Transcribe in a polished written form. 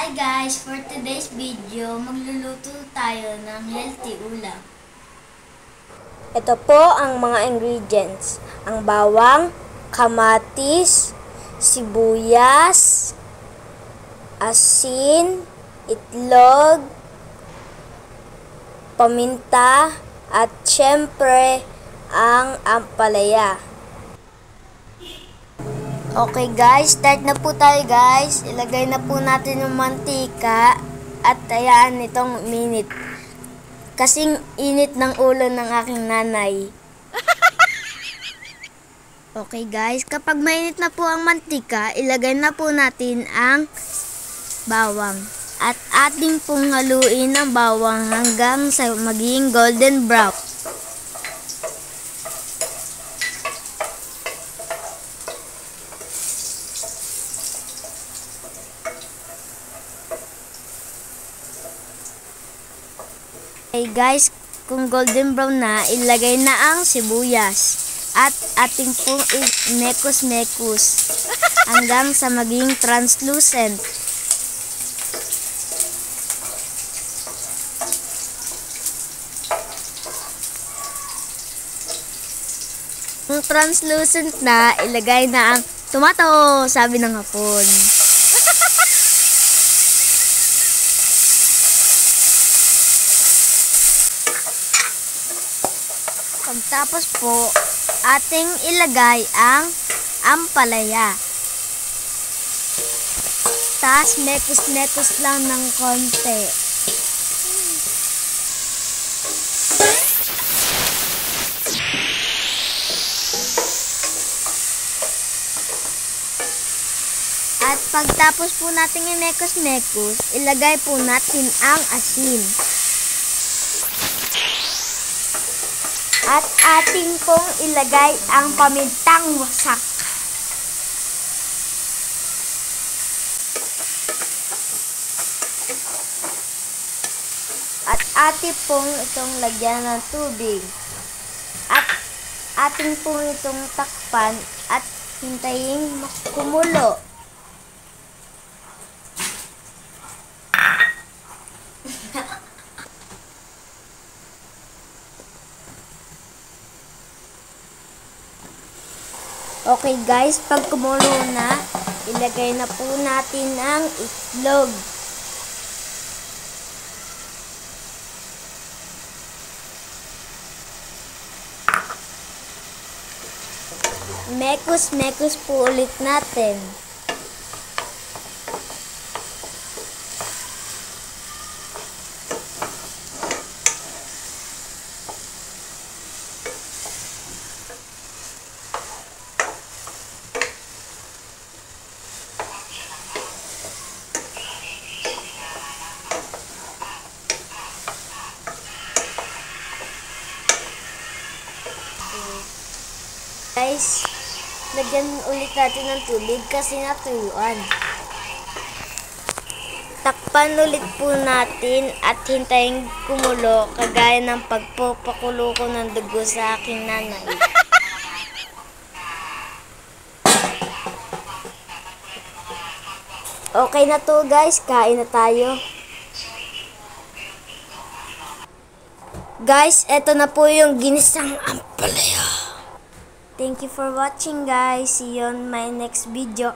Hi guys! For today's video, magluluto tayo ng healthy ulam. Ito po ang mga ingredients. Ang bawang, kamatis, sibuyas, asin, itlog, paminta, at syempre, ang ampalaya. Okay guys, start na po tayo guys. Ilagay na po natin yung mantika at hayaan itong minute. Kasing init ng ulo ng aking nanay. Okay guys, kapag mainit na po ang mantika, ilagay na po natin ang bawang. At ating pong haluin ang bawang hanggang sa maging golden brown. Okay guys, kung golden brown na, ilagay na ang sibuyas. At ating pong mekos-mekos hanggang sa maging translucent. Kung translucent na, ilagay na ang tomato, sabi ng Hapon. Pagtapos po, ating ilagay ang ampalaya. Tapos mekos-mekos lang ng konti. At pagtapos po natin i-mekos-mekos, ilagay po natin ang asin. At ating pong ilagay ang pamintang wasak. At ating pong itong lagyan ng tubig. At ating pong itong takpan at hintayin kumulo. Okay guys, pag kumulo na, ilagay na po natin ang itlog. Mekos-mekos po ulit natin. Guys, lagyan ulit natin ng tubig kasi natuyuan. Takpan ulit po natin at hintayin kumulo kagaya ng pagpapakulo ko ng dugo sa aking nanay. Okay na to guys, kain na tayo. Guys, eto na po yung ginisang ampalaya. Thank you for watching guys. See you on my next video.